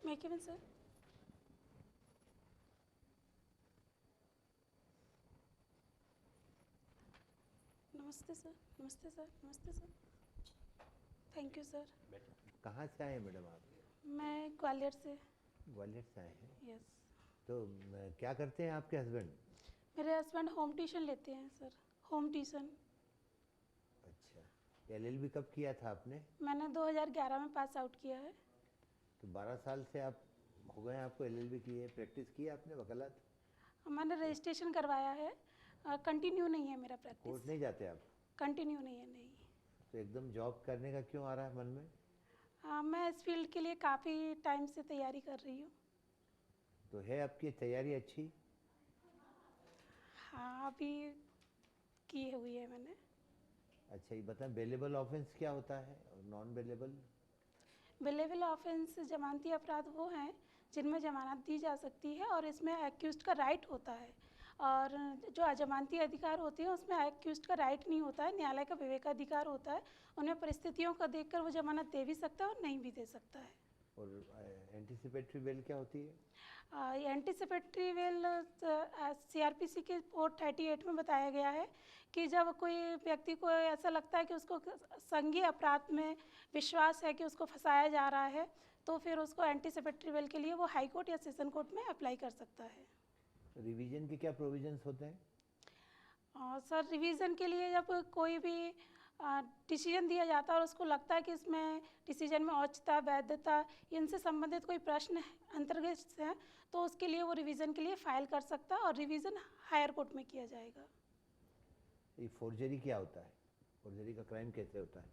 May I come in, sir? नमस्ते sir, नमस्ते sir, नमस्ते सर। Thank you sir. कहाँ से आए हैं मैडम आप? मैं ग्वालियर से। ग्वालियर से आए हैं। यस। तो क्या करते हैं आपके हस्बैंड? मेरे हस्बैंड होम ट्यूशन लेते हैं सर, होम ट्यूशन। अच्छा, एलएलबी कब किया था आपने? मैंने 2011 में पास आउट किया है। तो 12 साल से आप हो गए आपको एलएलबी किए, प्रैक्टिस की आपने वकालत? मैंने रजिस्ट्रेशन करवाया है, कंटिन्यू नहीं है मेरा कोर्ट प्रैक्टिस। नहीं जाते आप? कंटिन्यू नहीं है, नहीं। तो एकदम जॉब करने का क्यों आ रहा है मन में? मैं इस फील्ड के लिए काफ़ी टाइम से तैयारी कर रही हूँ। तो है आपकी तैयारी अच्छी? हाँ, अभी की हुई है मैंने। अच्छा, ये बताएं बेलेबल ऑफेंस क्या होता है और नॉन बेलेबल? बिलेबल ऑफेंस जमानती अपराध वो हैं जिनमें जमानत दी जा सकती है और इसमें एक्यूज्ड का राइट होता है, और जो अजमानती अधिकार होते हैं उसमें एक्यूज्ड का राइट नहीं होता है, न्यायालय का विवेकाधिकार होता है। उन्हें परिस्थितियों को देखकर वो जमानत दे भी सकता है और नहीं भी दे सकता है। और एंटीसिपेटरी बेल क्या होती है? एंटीसिपेटरी बेल सीआरपीसी के 438 में बताया गया है कि जब कोई व्यक्ति को ऐसा लगता है कि उसको संज्ञेय अपराध में विश्वास है कि उसको फंसाया जा रहा है, तो फिर उसको एंटीसिपेटरी बेल के लिए वो हाई कोर्ट या सेशन कोर्ट में अप्लाई कर सकता है। रिवीजन के क्या प्रोविजंस होते हैं? सर, रिवीजन के लिए जब कोई भी डिसीजन दिया जाता है और उसको लगता है कि इसमें डिसीजन में औचित्यता, वैधता, इनसे संबंधित कोई प्रश्न अंतर्गत हैं, तो उसके लिए वो रिवीजन के लिए फाइल कर सकता है और रिवीजन हायर कोर्ट में किया जाएगा। ये फोर्जरी क्या होता है? फोर्जरी का क्राइम कैसे होता है?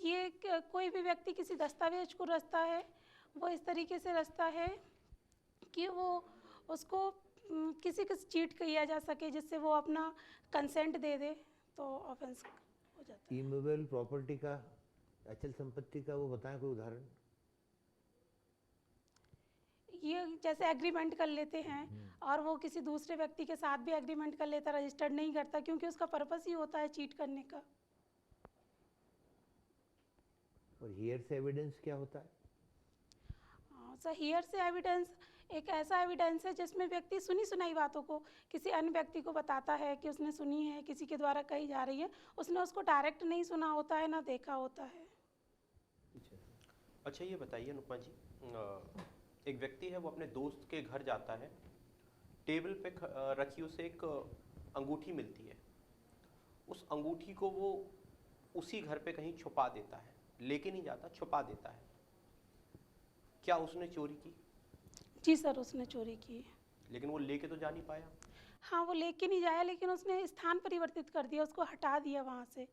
ये कोई भी व्यक्ति किसी दस्तावेज को रचता है, वो इस तरीके से रचता है कि वो उसको किसी को चीट किया जा सके जिससे वो अपना कंसेंट दे दे, तो ऑफेंस हो जाता है। इमूवेबल प्रॉपर्टी का, अचल संपत्ति का वो बताएं कोई उदाहरण। ये जैसे एग्रीमेंट कर लेते हैं और वो किसी दूसरे व्यक्ति के साथ भी एग्रीमेंट कर लेता, रजिस्टर्ड नहीं करता, क्योंकि उसका पर्पस ही होता है चीट करने का। और हियर से एविडेंस क्या होता है? सर, हियर से एविडेंस एक ऐसा एविडेंस है जिसमें व्यक्ति सुनी सुनाई बातों को किसी अन्य व्यक्ति को बताता है कि उसने सुनी है, किसी के द्वारा कही जा रही है, उसने उसको डायरेक्ट नहीं सुना होता है ना देखा होता है। अच्छा, ये बताइए अनुपमा जी, एक व्यक्ति है वो अपने दोस्त के घर जाता है, टेबल पे रखी उसे एक अंगूठी मिलती है। उस अंगूठी को वो उसी घर पे कहीं छुपा देता है, लेके नहीं जाता, छुपा देता है। क्या उसने चोरी की? जी सर, उसने चोरी की। लेकिन वो लेके तो जा नहीं पाया। हाँ, वो लेके नहीं जाया, लेकिन उसने स्थान परिवर्तित कर दिया, उसको हटा दिया वहाँ से।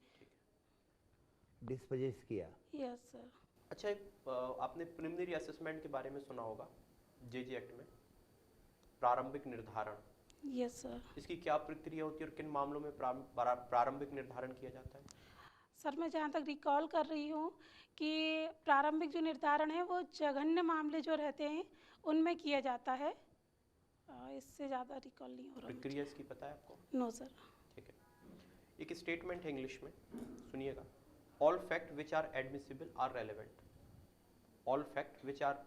डिस्पोजेस किया। Yes sir. अच्छा, आपने प्रिलिमिनरी असेसमेंट के बारे में सुना होगा, जेजे एक्ट में प्रारंभिक निर्धारण। Yes sir. इसकी क्या प्रक्रिया होती है और किन मामलों में प्रारंभिक निर्धारण किया जाता है? सर, मैं जहाँ तक रिकॉल कर रही हूँ कि प्रारंभिक जो निर्धारण है वो जघन्य मामले जो रहते हैं उनमें किया जाता है। इससे ज़्यादा रिकॉल नहीं हो रहा। प्रक्रिया इसकी पता है आपको? No sir. ठीक है, एक स्टेटमेंट है इंग्लिश में, सुनिएगा। All fact which are admissible are relevant, all fact which are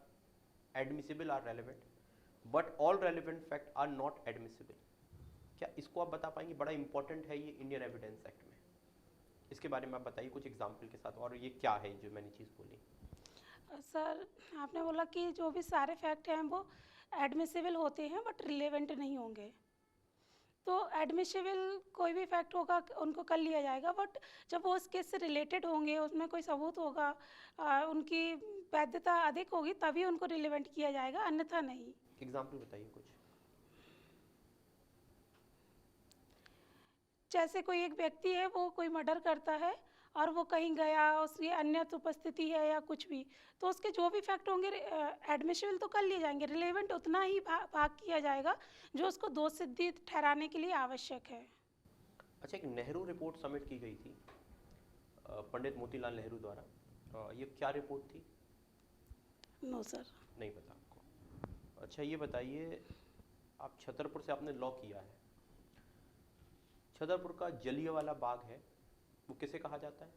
admissible are relevant, but all relevant fact are not admissible. क्या इसको आप बता पाएंगे? बड़ा इंपॉर्टेंट है ये इंडियन एविडेंस एक्ट में। इसके बारे में आप बताइए कुछ एग्जाम्पल के साथ, और ये क्या है जो मैंने चीज़ बोली? सर, आपने बोला कि जो भी सारे फैक्ट हैं वो एडमिसिबल होते हैं बट रिलेवेंट नहीं होंगे। तो एडमिसिबल कोई भी फैक्ट होगा उनको कर लिया जाएगा, बट जब वो उस केस से रिलेटेड होंगे, उसमें कोई सबूत होगा, उनकी वैधता अधिक होगी, तभी उनको रिलेवेंट किया जाएगा, अन्यथा नहीं। एग्जाम्पल बताइए कुछ। जैसे कोई एक व्यक्ति है, वो कोई मर्डर करता है और वो कहीं गया, उसकी अन्यत उपस्थिति है या कुछ भी, तो उसके जो भी फैक्ट होंगे एडमिसिबल तो कर लिए जाएंगे, रिलेवेंट उतना ही भाग किया जाएगा जो उसको दोष सिद्धि ठहराने के लिए आवश्यक है। अच्छा, एक नेहरू रिपोर्ट सबमिट की गई थी पंडित मोतीलाल नेहरू द्वारा, ये क्या रिपोर्ट थी? No sir. नहीं पता आपको? अच्छा, ये बताइए, आप छतरपुर से आपने लॉ किया है, छतरपुर का जलियांवाला बाग है वो किसे कहा जाता है?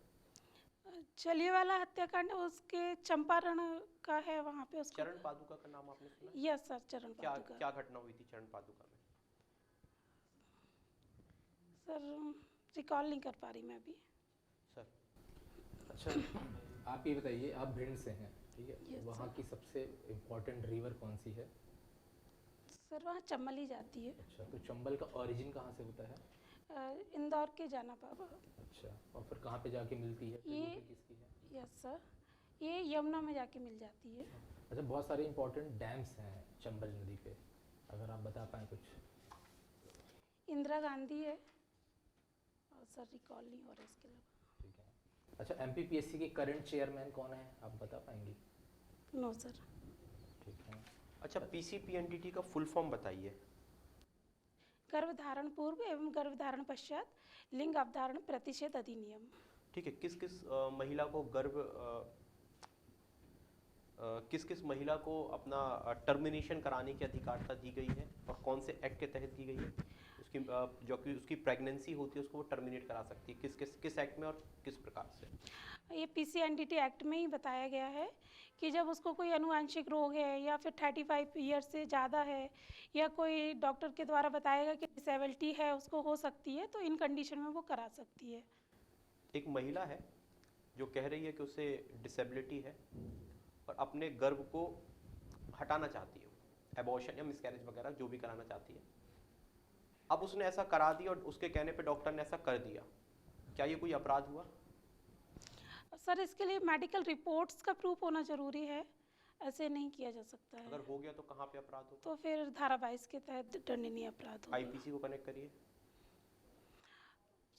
चलिए वाला हत्याकांड उसके चंपारण का है, वहाँ पे उसको। चरण पादुका का नाम आपने सुना? यस सर, चरण क्या पादुका। क्या घटना हुई थी चरण पादुका में? सर रिकॉल नहीं कर पा रही मैं अभी। सर अच्छा, आप ये बताइए, आप भिंड से हैं, ठीक है? Yes, वहाँ sir. की सबसे इम्पोर्टेंट रिवर कौन सी है? सर वहाँ चम्बल ही जाती है। अच्छा, तो चंबल का ओरिजिन कहाँ से होता है? इंदौर के जाना पापा। अच्छा, और फिर कहाँ पे जाके मिलती है? ये- ट्रिब्यूटरी किसकी है? यस सर, ये यमुना में जाके मिल जाती है। अच्छा, बहुत सारे इम्पोर्टेंट डैम्स हैं चंबल नदी पे, अगर आप बता पाएँ कुछ। इंदिरा गांधी है, और सर रिकॉल नहीं हो रहा इसके अलावा। ठीक है। अच्छा, एमपीपीएससी के करंट चेयरमैन कौन है, आप बता पाएंगी? No sir. ठीक है। अच्छा, पीसीपीएनडीटी का फुल फॉर्म बताइए। गर्भधारण पूर्व एवं गर्भधारण पश्चात लिंग अवधारण प्रतिषेध अधिनियम। ठीक है, किस किस महिला को किस किस महिला को अपना टर्मिनेशन कराने की अधिकारता दी गई है और कौन से एक्ट के तहत की गई है? उसकी जो कि उसकी प्रेगनेंसी होती है उसको वो टर्मिनेट करा सकती है, किस एक्ट में और किस प्रकार से? ये पीसीएनडीटी एक्ट में ही बताया गया है कि जब उसको कोई अनुवांशिक रोग है या फिर 35 ईयर से ज़्यादा है या कोई डॉक्टर के द्वारा बताएगा कि डिसेबिलिटी है उसको हो सकती है, तो इन कंडीशन में वो करा सकती है। एक महिला है जो कह रही है कि उसे डिसेबिलिटी है और अपने गर्भ को हटाना चाहती है, एबॉर्शन या मिसकैरेज वगैरह जो भी कराना चाहती है। अब उसने ऐसा करा दिया और उसके कहने पे डॉक्टर ने ऐसा कर दिया, क्या ये कोई अपराध हुआ? सर इसके लिए मेडिकल रिपोर्ट्स का प्रूफ होना जरूरी है, ऐसे नहीं किया जा सकता है। अगर हो गया तो कहाँ पे अपराध होगा? तो फिर धारा 22 के तहत दंडनीय अपराध होगा। आईपीसी को कनेक्ट करिए।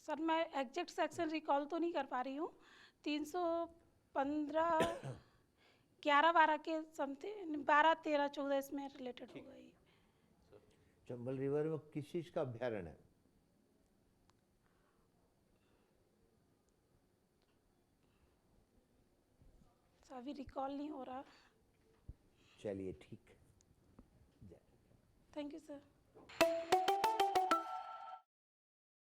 सर मैं एग्जैक्ट सेक्शन रिकॉल तो नहीं कर पा रही हूँ। 315 11-12 के समथिंग 12-13-14 इसमें रिलेटेड होगा ये। चंबल रिवर में किस चीज का अभ्यारण्य है? सर अभी रिकॉल नहीं हो रहा। चलिए ठीक। Thank you sir.